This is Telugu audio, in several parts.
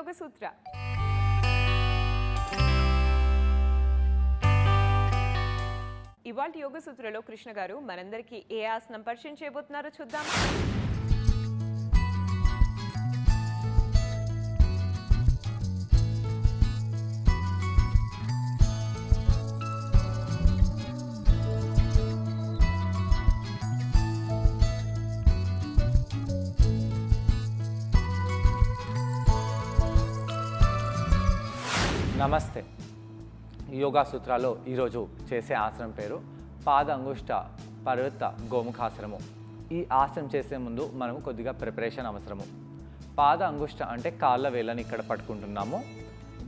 యోగ సూత్ర. ఇవాల్టి యోగ సూత్రలో కృష్ణ గారు మనందరికీ ఏ ఆసనం పరిచయం చేయబోతున్నారో చూద్దాం. నమస్తే. యోగా సూత్రాల్లో ఈరోజు చేసే ఆసనం పేరు పాద అంగుష్ట పర్వత గోముఖాసనము. ఈ ఆసనం చేసే ముందు మనము కొద్దిగా ప్రిపరేషన్ అవసరము. పాద అంగుష్ట అంటే కాళ్ళ వేళ్ళని ఇక్కడ పట్టుకుంటున్నాము.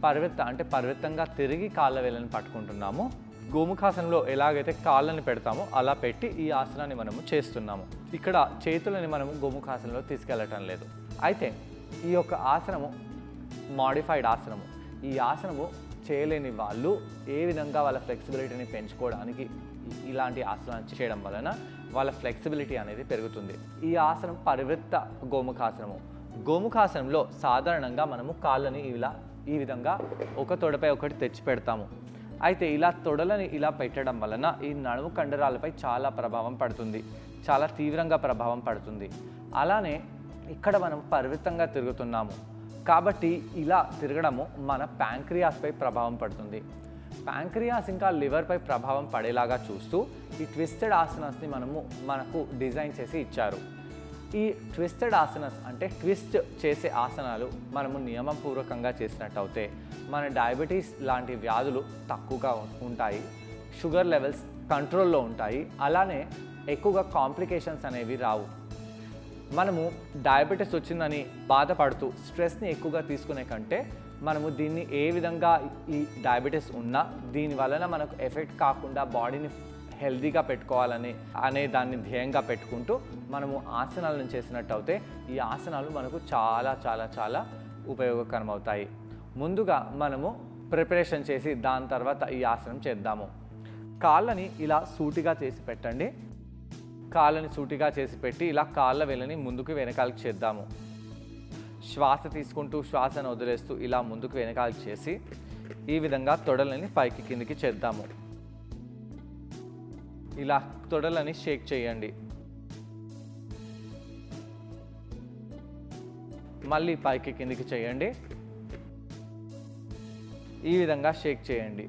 పర్వత అంటే పర్వతంగా తిరిగి కాళ్ళ వేళ్ళని పట్టుకుంటున్నాము. గోముఖాసనంలో ఎలాగైతే కాళ్ళని పెడతామో అలా పెట్టి ఈ ఆసనాన్ని మనము చేస్తున్నాము. ఇక్కడ చేతులని మనము గోముఖాసనంలో తీసుకెళ్ళటం లేదు. అయితే ఈ యొక్క ఆసనము మాడిఫైడ్ ఆసనము. ఈ ఆసనము చేయలేని వాళ్ళు ఏ విధంగా వాళ్ళ ఫ్లెక్సిబిలిటీని పెంచుకోవడానికి ఇలాంటి ఆసనాలు చేయడం వలన వాళ్ళ ఫ్లెక్సిబిలిటీ అనేది పెరుగుతుంది. ఈ ఆసనం పరివృత్త గోముఖాసనము. గోముఖాసనంలో సాధారణంగా మనము కాళ్ళని ఈ విధంగా ఒక తొడపై ఒకటి తెచ్చి పెడతాము. అయితే ఇలా తొడలని ఇలా పెట్టడం వలన ఈ నడుము కండరాలపై చాలా ప్రభావం పడుతుంది, చాలా తీవ్రంగా ప్రభావం పడుతుంది. అలానే ఇక్కడ మనం పరివృత్తంగా తిరుగుతున్నాము కాబట్టి ఇలా తిరగడము మన ప్యాంక్రియాస్పై ప్రభావం పడుతుంది. ప్యాంక్రియాస్ ఇంకా లివర్పై ప్రభావం పడేలాగా చూస్తూ ఈ ట్విస్టెడ్ ఆసనాస్ని మనకు డిజైన్ చేసి ఇచ్చారు. ఈ ట్విస్టెడ్ ఆసనాస్ అంటే ట్విస్ట్ చేసే ఆసనాలు మనము నియమపూర్వకంగా చేసినట్టు అయితే మన డయాబెటీస్ లాంటి వ్యాధులు తక్కువగా ఉంటాయి, షుగర్ లెవెల్స్ కంట్రోల్లో ఉంటాయి, అలానే ఎక్కువగా కాంప్లికేషన్స్ అనేవి రావు. మనము డయాబెటీస్ వచ్చిందని బాధపడుతూ స్ట్రెస్ని ఎక్కువగా తీసుకునే కంటే మనము దీన్ని ఏ విధంగా ఈ డయాబెటీస్ ఉన్నా దీని వలన మనకు ఎఫెక్ట్ కాకుండా బాడీని హెల్తీగా పెట్టుకోవాలనే దాన్ని ధ్యేయంగా పెట్టుకుంటూ మనము ఆసనాలను చేసినట్టు అయితే ఈ ఆసనాలు మనకు చాలా చాలా చాలా ఉపయోగకరం అవుతాయి. ముందుగా మనము ప్రిపరేషన్ చేసి దాని తర్వాత ఈ ఆసనం చేద్దాము. కాళ్ళని ఇలా సూటిగా చేసి పెట్టండి. కాళ్ళని సూటిగా చేసి పెట్టి ఇలా కాళ్ళ వేళ్ళని ముందుకు వెనకాలకి చేద్దాము. శ్వాస తీసుకుంటూ శ్వాసను వదిలేస్తూ ఇలా ముందుకు వెనకాలకి చేసి ఈ విధంగా తొడలని పైకి కిందికి చేద్దాము. ఇలా తొడలని షేక్ చేయండి. మళ్ళీ పైకి కిందికి చేయండి. ఈ విధంగా షేక్ చేయండి.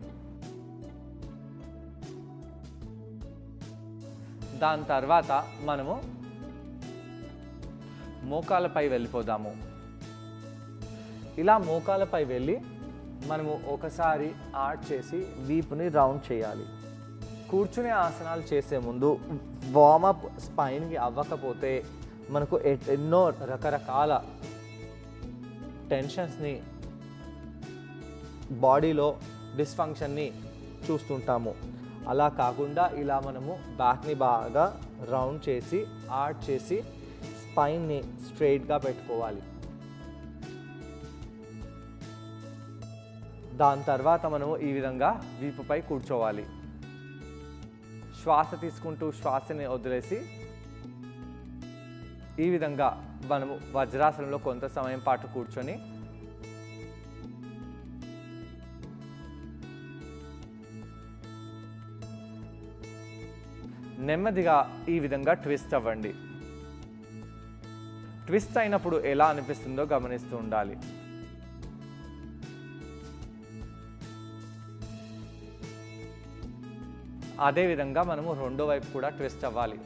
దాని తర్వాత మనము మోకాళ్ళపై వెళ్ళిపోదాము. ఇలా మోకాళ్ళపై వెళ్ళి మనము ఒకసారి ఆర్చ్ చేసి వీపుని రౌండ్ చేయాలి. కూర్చునే ఆసనాలు చేసే ముందు వార్మప్ స్పైన్కి అవ్వకపోతే మనకు ఎన్నో రకరకాల టెన్షన్స్ని బాడీలో డిస్ఫంక్షన్ని చూస్తుంటాము. అలా కాకుండా ఇలా మనము బ్యాక్ని బాగా రౌండ్ చేసి ఆర్చ్ చేసి స్పైన్ని స్ట్రైట్గా పెట్టుకోవాలి. దాని తర్వాత మనము ఈ విధంగా వీపుపై కూర్చోవాలి. శ్వాస తీసుకుంటూ శ్వాసని వదిలేసి ఈ విధంగా మనము వజ్రాసనంలో కొంత సమయం పాటు కూర్చొని నెమ్మదిగా ఈ విధంగా ట్విస్ట్ అవ్వండి. ట్విస్ట్ అయినప్పుడు ఎలా అనిపిస్తుందో గమనిస్తూ ఉండాలి. అదేవిధంగా మనము రెండో వైపు కూడా ట్విస్ట్ అవ్వాలి.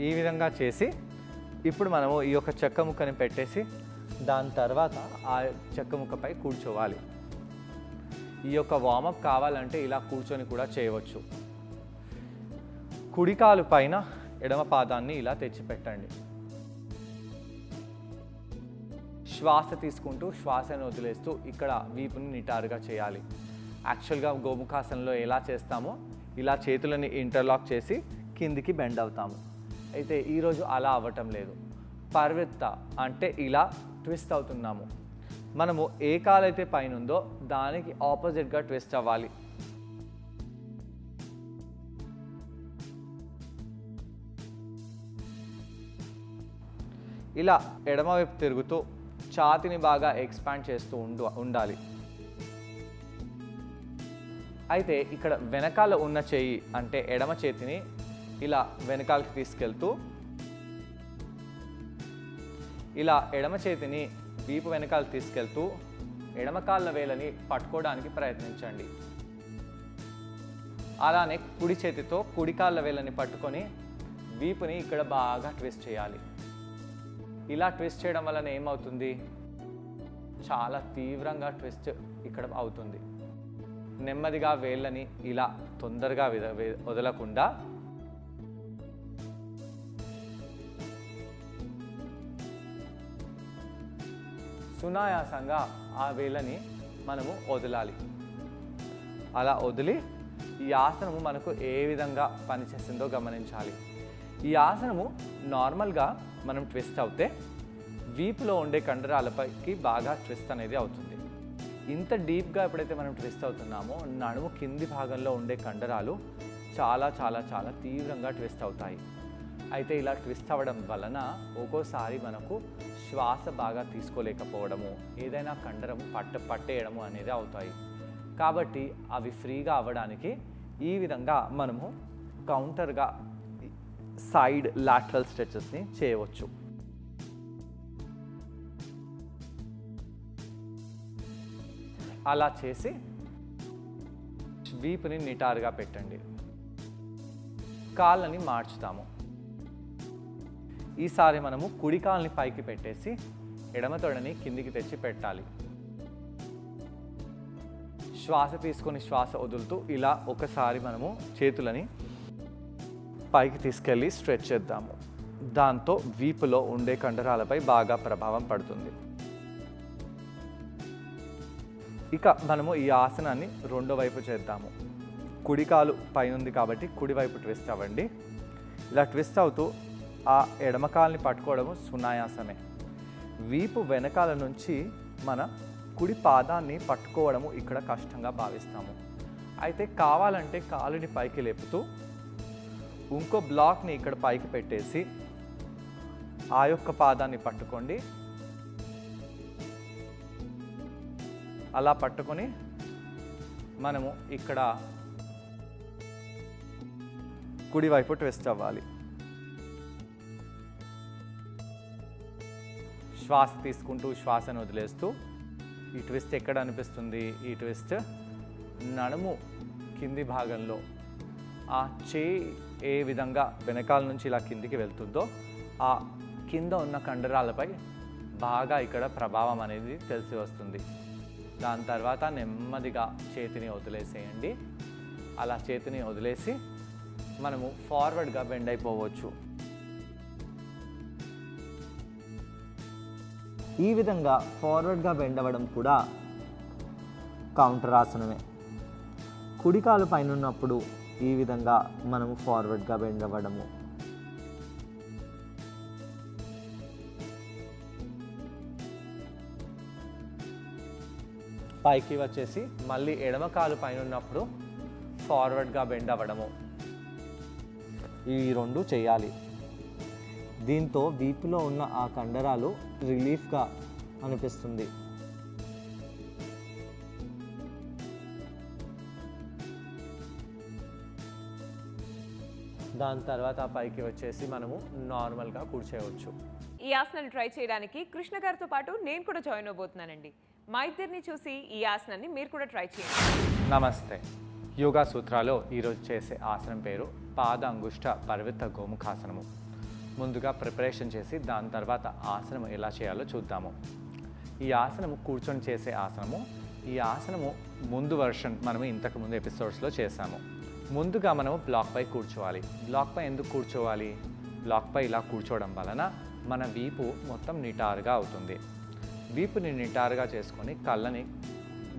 ఈ విధంగా చేసి ఇప్పుడు మనము ఈ యొక్క చెక్క ముక్కని పెట్టేసి దాని తర్వాత ఆ చెక్క ముక్కపై కూర్చోవాలి. ఈ యొక్క వార్మప్ కావాలంటే ఇలా కూర్చొని కూడా చేయవచ్చు. కుడికాలు పైన ఎడమ పాదాన్ని ఇలా తెచ్చిపెట్టండి. శ్వాస తీసుకుంటూ శ్వాసను వదిలేస్తూ ఇక్కడ వీపుని నిటారుగా చేయాలి. యాక్చువల్గా గోముఖాసనంలో ఎలా చేస్తామో ఇలా చేతులని ఇంటర్లాక్ చేసి కిందికి బెండ్ అవుతాము. అయితే ఈరోజు అలా అవ్వటం లేదు. పర్వత అంటే ఇలా ట్విస్ట్ అవుతున్నాము. మనము ఏ కాలైతే పైన ఉందో దానికి ఆపోజిట్గా ట్విస్ట్ అవ్వాలి. ఇలా ఎడమవైపు తిరుగుతూ ఛాతీని బాగా ఎక్స్పాండ్ చేస్తూ ఉండాలి. అయితే ఇక్కడ వెనకాల ఉన్న చెయ్యి అంటే ఎడమ చేతిని ఇలా వెనకాలకి తీసుకెళ్తూ ఇలా ఎడమ చేతిని వీపు వెనకాల తీసుకెళ్తూ ఎడమ కాళ్ళ వేలని పట్టుకోవడానికి ప్రయత్నించండి. అలానే కుడి చేతితో కుడి కాళ్ళ వేలని పట్టుకొని వీపుని ఇక్కడ బాగా ట్విస్ట్ చేయాలి. ఇలా ట్విస్ట్ చేయడం వలన ఏమవుతుంది, చాలా తీవ్రంగా ట్విస్ట్ ఇక్కడ అవుతుంది. నెమ్మదిగా వేళ్ళని ఇలా తొందరగా వదలకుండా సునాయాసంగా ఆ వేళ్ళని మనము వదలాలి. అలా వదిలి ఈ ఆసనము మనకు ఏ విధంగా పనిచేస్తుందో గమనించాలి. ఈ ఆసనము నార్మల్గా మనం ట్విస్ట్ అవుతే వీపులో ఉండే కండరాలపైకి బాగా ట్విస్ట్ అనేది అవుతుంది. ఇంత డీప్గా ఎప్పుడైతే మనం ట్విస్ట్ అవుతున్నామో నడుము కింది భాగంలో ఉండే కండరాలు చాలా చాలా చాలా తీవ్రంగా ట్విస్ట్ అవుతాయి. అయితే ఇలా ట్విస్ట్ అవ్వడం వలన ఒక్కోసారి మనకు శ్వాస బాగా తీసుకోలేకపోవడము, ఏదైనా కండరం పట్టేయడము అనేది అవుతాయి. కాబట్టి అవి ఫ్రీగా అవ్వడానికి ఈ విధంగా మనము కౌంటర్గా సైడ్ లాటరల్ స్ట్రెచెస్ని చేయవచ్చు. అలా చేసి వీపుని నిటారుగా పెట్టండి. కాళ్ళని మార్చుతాము. ఈసారి మనము కుడి కాళ్ళని పైకి పెట్టేసి ఎడమ తొడని కిందికి తెచ్చి పెట్టాలి. శ్వాస తీసుకొని శ్వాస వదులుతూ ఇలా ఒకసారి మనము చేతులని పైకి తీసుకెళ్ళి స్ట్రెచ్ చేద్దాము. దాంతో వీపులో ఉండే కండరాలపై బాగా ప్రభావం పడుతుంది. ఇక మనము ఈ ఆసనాన్ని రెండో వైపు చేద్దాము. కుడి కాలు పైన ఉంది కాబట్టి కుడివైపు ట్విస్ట్ అవ్వండి. ఇలా ట్విస్ట్ అవుతూ ఆ ఎడమ కాలుని పట్టుకోవడము సునాయాసమే. వీపు వెనకాల నుంచి మన కుడి పాదాన్ని పట్టుకోవడము ఇక్కడ కష్టంగా భావిస్తాము. అయితే కావాలంటే కాలుని పైకి లేపుతూ ఇంకో బ్లాక్ని ఇక్కడ పైకి పెట్టేసి ఆ యొక్క పాదాన్ని పట్టుకోండి. అలా పట్టుకొని మనము ఇక్కడ కుడివైపు ట్విస్ట్ అవ్వాలి. శ్వాస తీసుకుంటూ శ్వాసను వదిలేస్తూ ఈ ట్విస్ట్ ఎక్కడ అనిపిస్తుంది, ఈ ట్విస్ట్ నడుము కింది భాగంలో ఆ చేయి ఏ విధంగా వెనకాల నుంచి ఇలా కిందికి వెళ్తుందో ఆ కింద ఉన్న కండరాలపై బాగా ఇక్కడ ప్రభావం అనేది తెలిసి వస్తుంది. దాని తర్వాత నెమ్మదిగా చేతిని వదిలేసేయండి. అలా చేతిని వదిలేసి మనము ఫార్వర్డ్గా బెండ్ అయిపోవచ్చు. ఈ విధంగా ఫార్వర్డ్గా బెండ్ అవ్వడం కూడా కౌంటర్ ఆసనమే. కుడి కాలు పైన ఉన్నప్పుడు ఈ విధంగా మనము ఫార్వర్డ్గా బెండ్ అవ్వడము. పైకి వచ్చేసి మళ్ళీ ఎడమ కాలు పైన ఉన్నప్పుడు ఫార్వర్డ్గా బెండ్ అవ్వడము. ఈ రెండు చేయాలి. దీంతో వీపులో ఉన్న ఆ కండరాలు రిలీఫ్గా అనిపిస్తుంది. దాని తర్వాత పైకి వచ్చేసి మనము నార్మల్గా కూర్చోవచ్చు. ఈ ఆసనాన్ని ట్రై చేయడానికి కృష్ణ గారితో పాటు నేను కూడా జాయిన్ అవబోతున్నానండి. మా ఇద్దరిని చూసి ఈ ఆసనాన్ని మీరు కూడా ట్రై చేయండి. నమస్తే. యోగా సూత్రాలో ఈరోజు చేసే ఆసనం పేరు పాద అంగుష్ట పర్వత గోముఖాసనము. ముందుగా ప్రిపరేషన్ చేసి దాని తర్వాత ఆసనం ఎలా చేయాలో చూద్దాము. ఈ ఆసనము కూర్చొని చేసే ఆసనము. ఈ ఆసనము ముందు వర్షన్ మనము ఇంతకుముందు ఎపిసోడ్స్లో చేసాము. ముందుగా మనము బ్లాక్పై కూర్చోవాలి. బ్లాక్పై ఎందుకు కూర్చోవాలి? బ్లాక్పై ఇలా కూర్చోవడం వలన మన వీపు మొత్తం నిటారుగా అవుతుంది. వీపుని నిటారుగా చేసుకొని కళ్ళని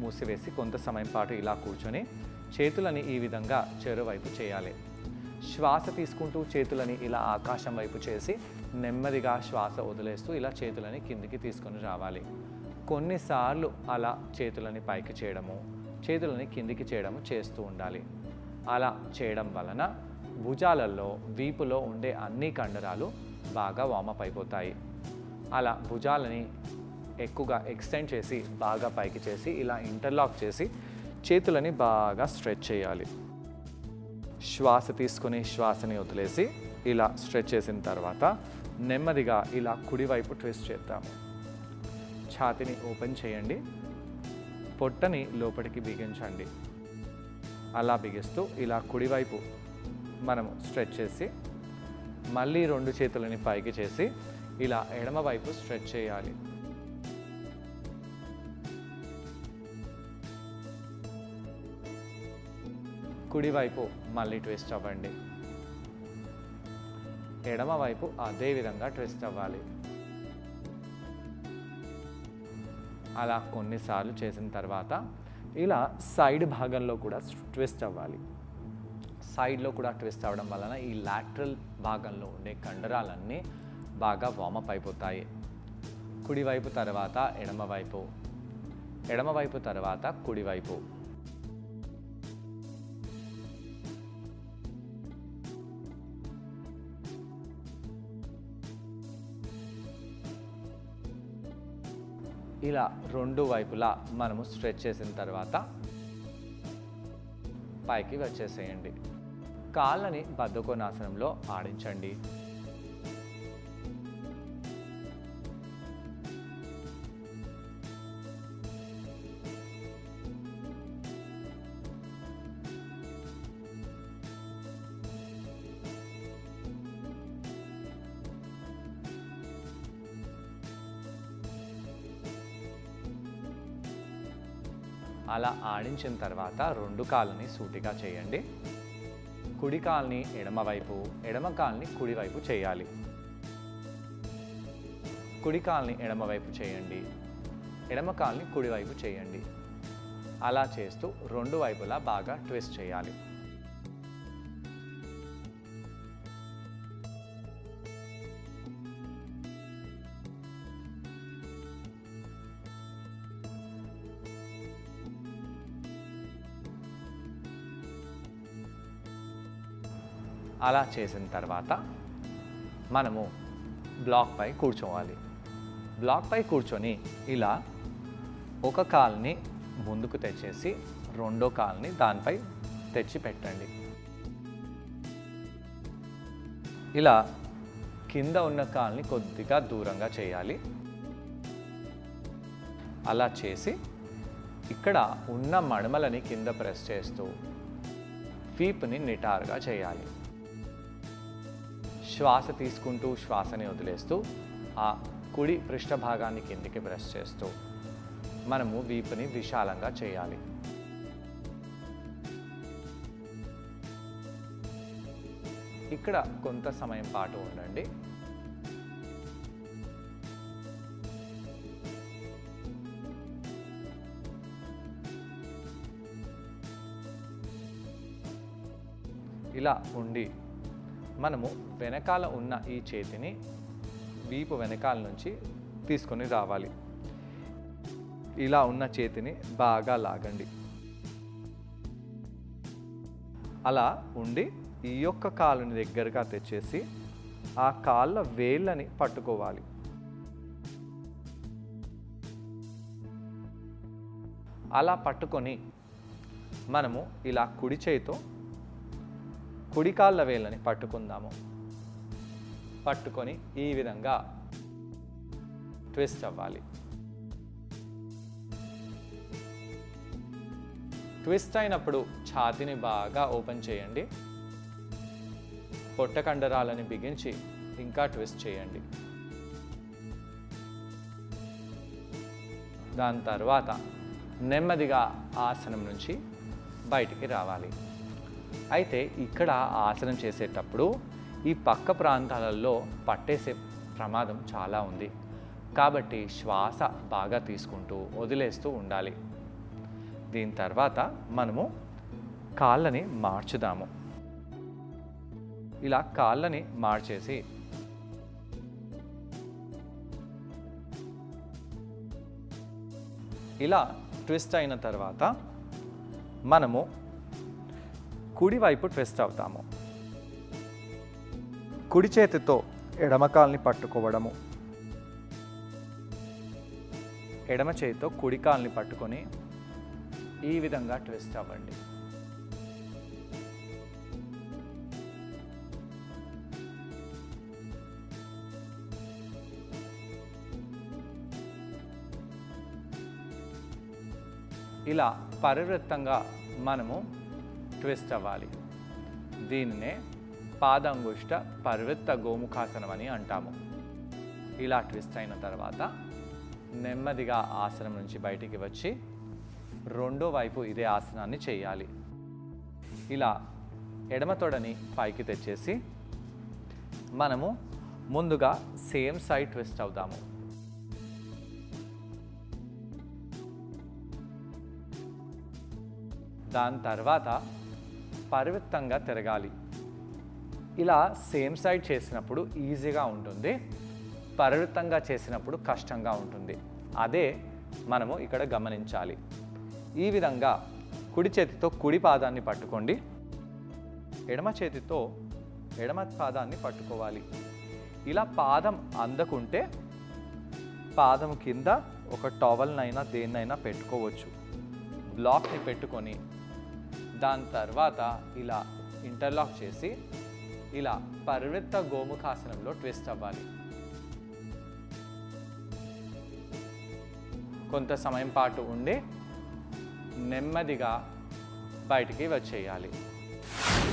మూసివేసి కొంత సమయం పాటు ఇలా కూర్చొని చేతులని ఈ విధంగా చెరువైపు చేయాలి. శ్వాస తీసుకుంటూ చేతులని ఇలా ఆకాశం వైపు చేసి నెమ్మదిగా శ్వాస వదిలేస్తూ ఇలా చేతులని కిందికి తీసుకొని రావాలి. కొన్నిసార్లు అలా చేతులని పైకి చేయడము, చేతులని కిందికి చేయడము చేస్తూ ఉండాలి. అలా చేయడం వలన భుజాలలో వీపులో ఉండే అన్ని కండరాలు బాగా వార్మప్ అయిపోతాయి. అలా భుజాలని ఎక్కువగా ఎక్స్టెండ్ చేసి బాగా పైకి చేసి ఇలా ఇంటర్లాక్ చేసి చేతులని బాగా స్ట్రెచ్ చేయాలి. శ్వాస తీసుకుని శ్వాసని వదిలేసి ఇలా స్ట్రెచ్ చేసిన తర్వాత నెమ్మదిగా ఇలా కుడివైపు ట్విస్ట్ చేద్దాము. ఛాతీని ఓపెన్ చేయండి, పొట్టని లోపలికి బిగించండి. అలా బిగిస్తూ ఇలా కుడివైపు మనము స్ట్రెచ్ చేసి మళ్ళీ 2 చేతులని పైకి చేసి ఇలా ఎడమవైపు స్ట్రెచ్ చేయాలి. కుడివైపు మళ్ళీ ట్విస్ట్ అవ్వండి, ఎడమవైపు అదే విధంగా ట్విస్ట్ అవ్వాలి. అలా కొన్నిసార్లు చేసిన తర్వాత ఇలా సైడ్ భాగంలో కూడా ట్విస్ట్ అవ్వాలి. సైడ్లో కూడా ట్విస్ట్ అవ్వడం వలన ఈ లాటరల్ భాగంలో ఉండే కండరాలన్నీ బాగా వార్మప్ అయిపోతాయి. కుడివైపు తర్వాత ఎడమవైపు, ఎడమవైపు తర్వాత కుడివైపు. ఇలా 2 వైపులా మనము స్ట్రెచ్ చేసిన తర్వాత పైకి వచ్చేసేయండి. కాళ్ళని బద్ధకోణాసనంలో ఆడించండి. అలా ఆడించిన తర్వాత 2 కాళ్ళని సూటిగా చేయండి. కుడి కాల్ని ఎడమవైపు, ఎడమ కాల్ని కుడివైపు చేయాలి. కుడి కాల్ని ఎడమవైపు చేయండి, ఎడమ కాల్ని కుడివైపు చేయండి. అలా చేస్తూ 2 వైపులా బాగా ట్విస్ట్ చేయాలి. అలా చేసిన తర్వాత మనము బ్లాక్పై కూర్చోవాలి. బ్లాక్పై కూర్చొని ఇలా ఒక కాల్ని ముందుకు తెచ్చేసి 2వ కాల్ని దానిపై తెచ్చి పెట్టండి. ఇలా కింద ఉన్న కాల్ని కొద్దిగా దూరంగా చేయాలి. అలా చేసి ఇక్కడ ఉన్న మడమలని కింద ప్రెస్ చేస్తూ వీపుని నిటారుగా చేయాలి. శ్వాస తీసుకుంటూ శ్వాసని వదిలేస్తూ ఆ కుడి పృష్ఠభాగాన్ని కిందికి ప్రెస్ చేస్తూ మనము వీపుని విశాలంగా చేయాలి. ఇక్కడ కొంత సమయం పాటు ఉండండి. ఇలా ఉండి మనము వెనకాల ఉన్న ఈ చేతిని వీపు వెనకాల నుంచి తీసుకొని రావాలి. ఇలా ఉన్న చేతిని బాగా లాగండి. అలా ఉండి ఈ యొక్క కాలుని దగ్గరగా తెచ్చేసి ఆ కాళ్ళ వేళ్ళని పట్టుకోవాలి. అలా పట్టుకొని మనము ఇలా కుడి చేతితో కుడి కాళ్ళ వేళ్ళని పట్టుకుందాము. పట్టుకొని ఈ విధంగా ట్విస్ట్ అవ్వాలి. ట్విస్ట్ అయినప్పుడు ఛాతీని బాగా ఓపెన్ చేయండి. పొట్ట కండరాలని బిగించి ఇంకా ట్విస్ట్ చేయండి. దాని తర్వాత నెమ్మదిగా ఆసనం నుంచి బయటికి రావాలి. అయితే ఇక్కడ ఆసనం చేసేటప్పుడు ఈ పక్క ప్రాంతాలలో పట్టేసే ప్రమాదం చాలా ఉంది. కాబట్టి శ్వాస బాగా తీసుకుంటూ వదిలేస్తూ ఉండాలి. దీని తర్వాత మనము కాళ్ళని మార్చుదాము. ఇలా కాళ్ళని మార్చేసి ఇలా ట్విస్ట్ అయిన తర్వాత మనము కుడివైపు ట్విస్ట్ అవుతాము. కుడి చేతితో ఎడమ కాల్ని పట్టుకోవడము, ఎడమ చేతితో కుడి కాల్ని పట్టుకొని ఈ విధంగా ట్విస్ట్ అవ్వండి. ఇలా పరివృత్తంగా మనము ట్విస్ట్ అవ్వాలి. దీనినే పాదంగుష్ట పరివృత్త గోముఖాసనం అని అంటాము. ఇలా ట్విస్ట్ అయిన తర్వాత నెమ్మదిగా ఆసనం నుంచి బయటికి వచ్చి రెండో వైపు ఇదే ఆసనాన్ని చేయాలి. ఇలా ఎడమ తొడని పైకి తెచ్చేసి మనము ముందుగా సేమ్ సైడ్ ట్విస్ట్ అవుతాము. దాని తర్వాత పరివృత్తంగా తిరగాలి. ఇలా సేమ్ సైడ్ చేసినప్పుడు ఈజీగా ఉంటుంది, పరివృత్తంగా చేసినప్పుడు కష్టంగా ఉంటుంది. అదే మనము ఇక్కడ గమనించాలి. ఈ విధంగా కుడి చేతితో కుడి పాదాన్ని పట్టుకోండి, ఎడమ చేతితో ఎడమ పాదాన్ని పట్టుకోవాలి. ఇలా పాదం అందకుంటే పాదం కింద ఒక టవల్నైనా దేన్నైనా పెట్టుకోవచ్చు. బ్లాక్ని పెట్టుకొని దాని తర్వాత ఇలా ఇంటర్లాక్ చేసి ఇలా పరివృత్త గోముఖాసనంలో ట్విస్ట్ అవ్వాలి. కొంత సమయం పాటు ఉండి నెమ్మదిగా బయటికి వచ్చేయాలి.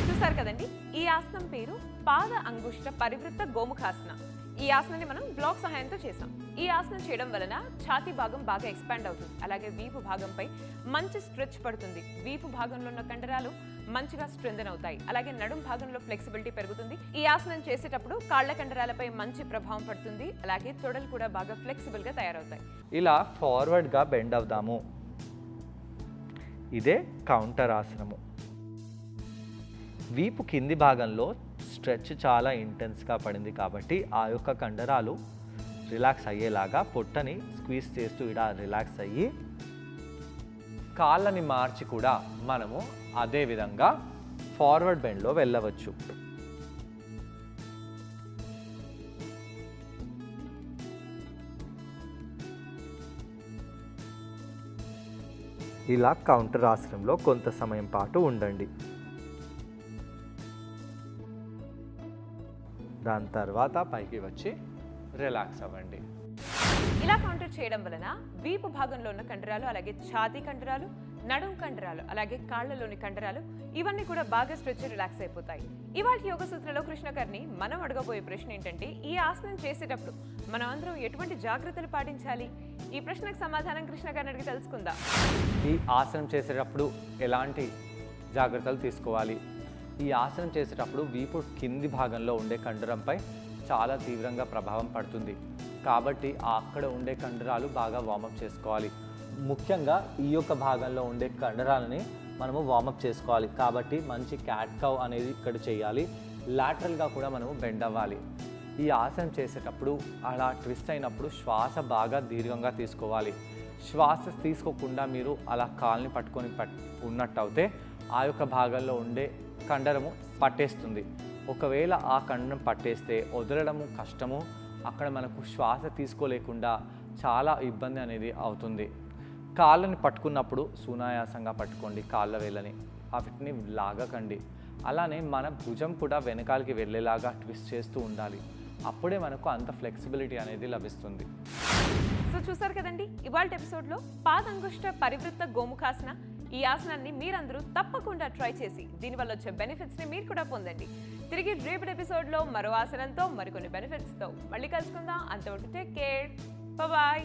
చూసారు కదండి, ఈ ఆసనం పేరు పాద అంగుష్ట పరివృత్త గోముఖాసన. ఈ ఆసనాన్ని మనం బ్లాక్ సహాయంతో చేసాం. ఈ ఆసనం చేయడం వలన ఛాతీ భాగం బాగా ఎక్స్పాండ్ అవుతుంది, అలాగే వీపు భాగంపై మంచి స్ట్రెచ్ పడుతుంది. వీపు భాగంలో ఉన్న కండరాలు మంచిగా స్ట్రెంథెన్ అవుతాయి, అలాగే నడుం భాగంలో ఫ్లెక్సిబిలిటీ పెరుగుతుంది. ఈ ఆసనం చేసేటప్పుడు కాళ్ళ కండరాలపై మంచి ప్రభావం పడుతుంది, అలాగే తొడలు కూడా బాగా ఫ్లెక్సిబుల్ గా తయారవుతాయి. ఇలా ఫార్వర్డ్ గా బెండ్ అవుదాము. ఇదే కౌంటర్ ఆసనము. వీపు కింది భాగంలో స్ట్రెచ్ చాలా ఇంటెన్స్గా పడింది కాబట్టి ఆ యొక్క కండరాలు రిలాక్స్ అయ్యేలాగా పొట్టని స్క్వీజ్ చేస్తూ ఇలా రిలాక్స్ అయ్యి కాళ్ళని మార్చి కూడా మనము అదే విధంగా ఫార్వర్డ్ బెండ్లో వెళ్ళవచ్చు. ఇలా కౌంటర్ ఆసనంలో కొంత సమయం పాటు ఉండండి. దాని తర్వాత పైకి వచ్చి రిలాక్స్ అవ్వండి. ఇలా కౌంటర్ చేయడం వలన వీపు భాగంలో ఉన్న కండరాలు, అలాగే ఛాతీ కండరాలు, నడుం కండరాలు, అలాగే కాళ్ళలోని కండరాలు ఇవన్నీ కూడా బాగా స్ట్రెచ్ రిలాక్స్ అయిపోతాయి. ఇవాళ యోగ సూత్రలో కృష్ణకర్ని మనం అడగబోయే ప్రశ్న ఏంటంటే, ఈ ఆసనం చేసేటప్పుడు మనం అందరం ఎటువంటి జాగ్రత్తలు పాటించాలి? ఈ ప్రశ్నకు సమాధానం కృష్ణకర్ని అడిగి తెలుసుకుందాం. ఈ ఆసనం చేసేటప్పుడు ఎలాంటి జాగ్రత్తలు తీసుకోవాలి? ఈ ఆసనం చేసేటప్పుడు వీపు కింది భాగంలో ఉండే కండరంపై చాలా తీవ్రంగా ప్రభావం పడుతుంది కాబట్టి అక్కడ ఉండే కండరాలు బాగా వార్మప్ చేసుకోవాలి. ముఖ్యంగా ఈ యొక్క భాగంలో ఉండే కండరాలని మనము వార్మప్ చేసుకోవాలి కాబట్టి మంచి క్యాట్ కౌ అనేది ఇక్కడ చేయాలి. లాటరల్గా కూడా మనము బెండ్ అవ్వాలి. ఈ ఆసనం చేసేటప్పుడు అలా ట్విస్ట్ అయినప్పుడు శ్వాస బాగా దీర్ఘంగా తీసుకోవాలి. శ్వాస తీసుకోకుండా మీరు అలా కాల్ని పట్టుకొని ఉన్నట్టయితే ఆ యొక్క భాగంలో ఉండే కండరము పట్టేస్తుంది. ఒకవేళ ఆ కండరం పట్టేస్తే వదలడము కష్టము, అక్కడ మనకు శ్వాస తీసుకోలేకుండా చాలా ఇబ్బంది అనేది అవుతుంది. కాళ్ళని పట్టుకున్నప్పుడు సునాయాసంగా పట్టుకోండి, కాళ్ళ వేళ్ళని వాటిని లాగకండి. అలానే మన భుజం కూడా వెనకాలకి వెళ్ళేలాగా ట్విస్ట్ చేస్తూ ఉండాలి. అప్పుడే మనకు అంత ఫ్లెక్సిబిలిటీ అనేది లభిస్తుంది. సో చూసారు కదండి, ఇవాళ ఎపిసోడ్లో పాదంగుష్ట పరివృత్త గోముఖాసన ఈ ఆసనాన్ని మీరందరూ తప్పకుండా ట్రై చేసి దీనివల్ల వచ్చే బెనిఫిట్స్ని మీరు కూడా పొందండి. తిరిగి రేపటి ఎపిసోడ్లో మరో ఆసనంతో మరికొన్ని బెనిఫిట్స్తో మళ్ళీ కలుసుకుందాం. అంతవరకు టేక్ కేర్, బాయ్.